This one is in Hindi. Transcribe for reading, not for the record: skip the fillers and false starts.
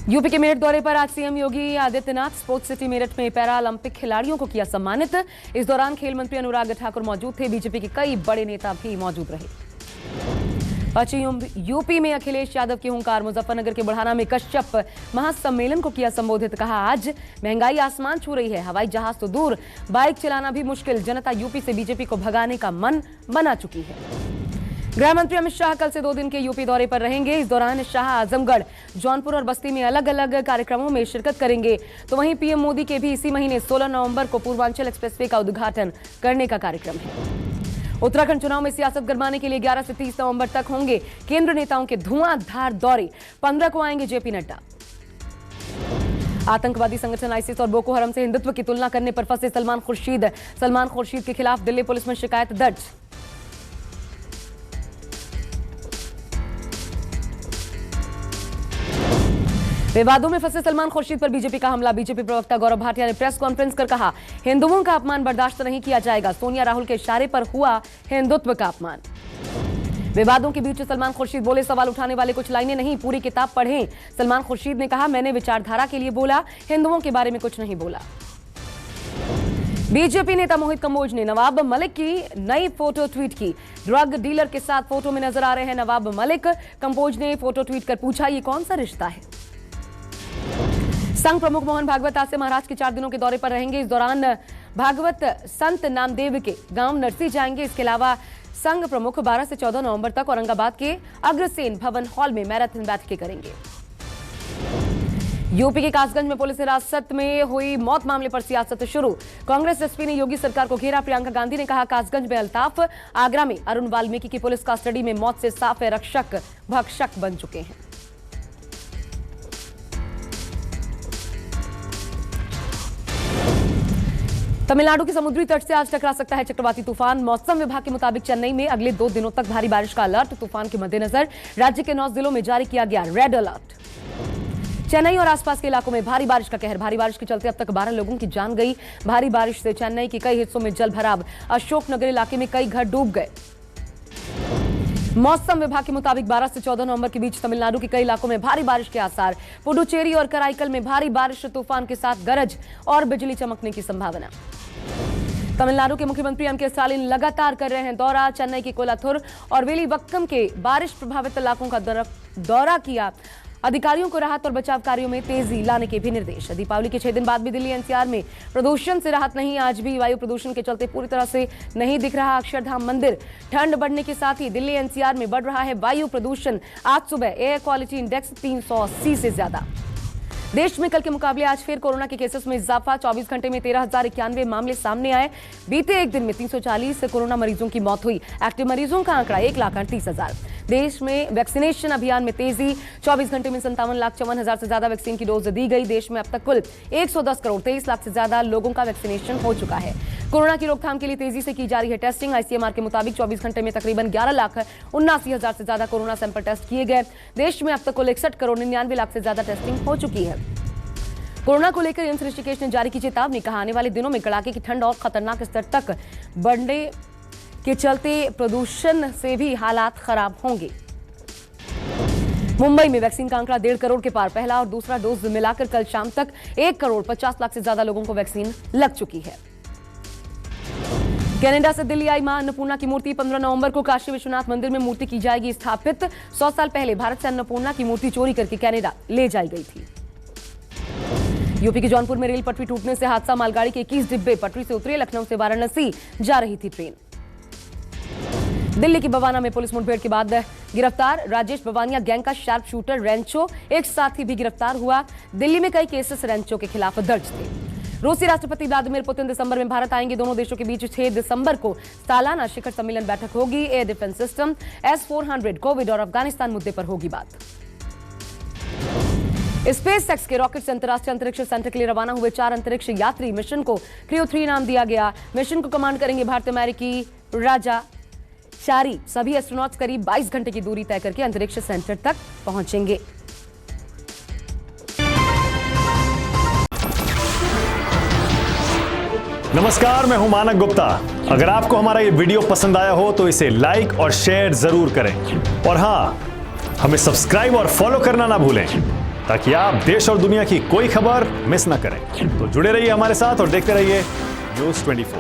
यूपी के मेरठ दौरे पर आज CM Yogi Adityanath sports city Meerut में पैरा ओलंपिक खिलाड़ियों को किया सम्मानित। इस दौरान खेल मंत्री अनुराग ठाकुर मौजूद थे। बीजेपी के कई बड़े नेता भी मौजूद रहे। पश्चिम यूपी में अखिलेश यादव की हुंकार। मुजफ्फरनगर के बुढ़ाना में कश्यप महासम्मेलन को किया संबोधित। कहा, आज महंगाई आसमान छू रही है, हवाई जहाज तो दूर, बाइक चलाना भी मुश्किल। जनता यूपी से बीजेपी को भगाने का मन बना चुकी है। गृह मंत्री अमित शाह कल से 2 दिन के यूपी दौरे पर रहेंगे। इस दौरान शाह आजमगढ़, जौनपुर और बस्ती में अलग अलग कार्यक्रमों में शिरकत करेंगे। तो वहीं पीएम मोदी के भी इसी महीने 16 नवंबर को पूर्वांचल एक्सप्रेसवे का उद्घाटन करने का कार्यक्रम है। उत्तराखंड चुनाव में सियासत गरमाने के लिए 11 से 30 नवंबर तक होंगे केंद्र नेताओं के धुआंधार दौरे। 15 को आएंगे जेपी नड्डा। आतंकवादी संगठन आईसिस और बोको हरम से हिंदुत्व की तुलना करने पर फंसे सलमान खुर्शीद के खिलाफ दिल्ली पुलिस में शिकायत दर्ज। विवादों में फंसे सलमान खुर्शीद पर बीजेपी का हमला। बीजेपी प्रवक्ता गौरव भाटिया ने प्रेस कॉन्फ्रेंस कर कहा, हिंदुओं का अपमान बर्दाश्त नहीं किया जाएगा। सोनिया राहुल के इशारे पर हुआ हिंदुत्व का अपमान। विवादों के बीच सलमान खुर्शीद बोले, सवाल उठाने वाले कुछ लाइनें नहीं, पूरी किताब पढ़ें। सलमान खुर्शीद ने कहा, मैंने विचारधारा के लिए बोला, हिंदुओं के बारे में कुछ नहीं बोला। बीजेपी नेता मोहित कंबोज ने नवाब मलिक की नई फोटो ट्वीट की। ड्रग डीलर के साथ फोटो में नजर आ रहे हैं नवाब मलिक। कंबोज ने फोटो ट्वीट कर पूछा, ये कौन सा रिश्ता है। संघ प्रमुख मोहन भागवत आज से महाराष्ट्र के 4 दिनों के दौरे पर रहेंगे। इस दौरान भागवत संत नामदेव के गांव नरसी जाएंगे। इसके अलावा संघ प्रमुख 12 से 14 नवंबर तक औरंगाबाद के अग्रसेन भवन हॉल में मैराथन बैठकें करेंगे। यूपी के कासगंज में पुलिस हिरासत में हुई मौत मामले पर सियासत शुरू। कांग्रेस एसपी ने योगी सरकार को घेरा। प्रियंका गांधी ने कहा, कासगंज में अल्ताफ, आगरा में अरुण वाल्मीकि की पुलिस कस्टडी में मौत से साफ है, रक्षक भक्षक बन चुके हैं। तमिलनाडु के समुद्री तट से आज टकरा सकता है चक्रवाती तूफान। मौसम विभाग के मुताबिक चेन्नई में अगले 2 दिनों तक भारी बारिश का अलर्ट। तूफान के मद्देनजर राज्य के 9 जिलों में जारी किया गया रेड अलर्ट। चेन्नई और आसपास के इलाकों में भारी बारिश का कहर। भारी बारिश के चलते अब तक 12 लोगों की जान गई। भारी बारिश से चेन्नई के कई हिस्सों में जल भराव। अशोकनगर इलाके में कई घर डूब गए। मौसम विभाग के मुताबिक 12 से 14 नवंबर के बीच तमिलनाडु के कई इलाकों में भारी बारिश के आसार। पुडुचेरी और कराईकल में भारी बारिश, तूफान के साथ गरज और बिजली चमकने की संभावना। तमिलनाडु के मुख्यमंत्री एम के स्टालिन लगातार कर रहे हैं दौरा। चेन्नई के कोलाथुर और वेलिवक्कम के बारिश प्रभावित इलाकों का दौरा किया। अधिकारियों को राहत और बचाव कार्यों में तेजी लाने के भी निर्देश। दीपावली के 6 दिन बाद भी दिल्ली एनसीआर में प्रदूषण से राहत नहीं। आज भी वायु प्रदूषण के चलते पूरी तरह से नहीं दिख रहा अक्षरधाम मंदिर। ठंड बढ़ने के साथ ही दिल्ली एनसीआर में बढ़ रहा है वायु प्रदूषण। आज सुबह एयर क्वालिटी इंडेक्स 380 से ज्यादा। देश में कल के मुकाबले आज फिर कोरोना के केसेस में इजाफा। 24 घंटे में 13,091 मामले सामने आए। बीते एक दिन में 340 कोरोना मरीजों की मौत हुई। एक्टिव मरीजों का आंकड़ा 1,38,000। देश में वैक्सीनेशन अभियान में तेजी। 24 घंटे में 57,54,000 से ज्यादा वैक्सीन की डोज दी गई। देश में अब तक कुल 110 करोड़ 23 लाख से ज्यादा लोगों का वैक्सीनेशन हो चुका है। कोरोना की रोकथाम के लिए तेजी से की जा रही है टेस्टिंग। आईसीएमआर के मुताबिक 24 घंटे में तकरीबन 11,79,000 से ज्यादा कोरोना सैंपल टेस्ट किए गए। देश में अब तक कुल 61 करोड़ 99 लाख से ज्यादा टेस्टिंग हो चुकी है। कोरोना को लेकर एम्स ऋषिकेश ने जारी की चेतावनी। कहा, आने वाले दिनों में कड़ाके की ठंड और खतरनाक स्तर तक बढ़ने के चलते प्रदूषण से भी हालात खराब होंगे। मुंबई में वैक्सीन का आंकड़ा 1.5 करोड़ के पार। पहला और दूसरा डोज मिलाकर कल शाम तक 1 करोड़ 50 लाख से ज्यादा लोगों को वैक्सीन लग चुकी है। कनाडा से दिल्ली आई मां अन्नपूर्णा की मूर्ति। 15 नवंबर को काशी विश्वनाथ मंदिर में मूर्ति की जाएगी स्थापित। 100 साल पहले भारत से अन्नपूर्णा की मूर्ति चोरी करके कनाडा ले जाई गई थी। यूपी के जौनपुर में रेल पटरी टूटने से हादसा। मालगाड़ी के 21 डिब्बे पटरी से उतरे। लखनऊ से वाराणसी जा रही थी ट्रेन। दिल्ली की बवाना में पुलिस मुठभेड़ के बाद गिरफ्तार राजेश बवानिया गैंग का शार्प शूटर रेंचो एक साथी भी गिरफ्तार हुआ। दिल्ली में कई केसेस रेंचो के खिलाफ दर्ज थे। रूसी राष्ट्रपति व्लादिमीर पुतिन दिसंबर में भारत आएंगे। दोनों देशों के बीच 6 दिसंबर को सालाना शिखर सम्मेलन बैठक होगी। Air defence system S-400, Covid और अफगानिस्तान मुद्दे पर होगी बात। स्पेसएक्स के रॉकेट से अंतर्राष्ट्रीय अंतरिक्ष सेंटर के लिए रवाना हुए 4 अंतरिक्ष यात्री। मिशन को क्रियो 3 नाम दिया गया। मिशन को कमांड करेंगे भारतीय अमेरिकी राजा शारी। सभी एस्ट्रोनॉट्स करीब 22 घंटे की दूरी तय करके अंतरिक्ष सेंटर तक पहुंचेंगे। नमस्कार, मैं हूं मानक गुप्ता। अगर आपको हमारा ये वीडियो पसंद आया हो तो इसे लाइक और शेयर जरूर करें और हां, हमें सब्सक्राइब और फॉलो करना ना भूलें। ताकि आप देश और दुनिया की कोई खबर मिस ना करें। तो जुड़े रहिए हमारे साथ और देखते रहिए News 24।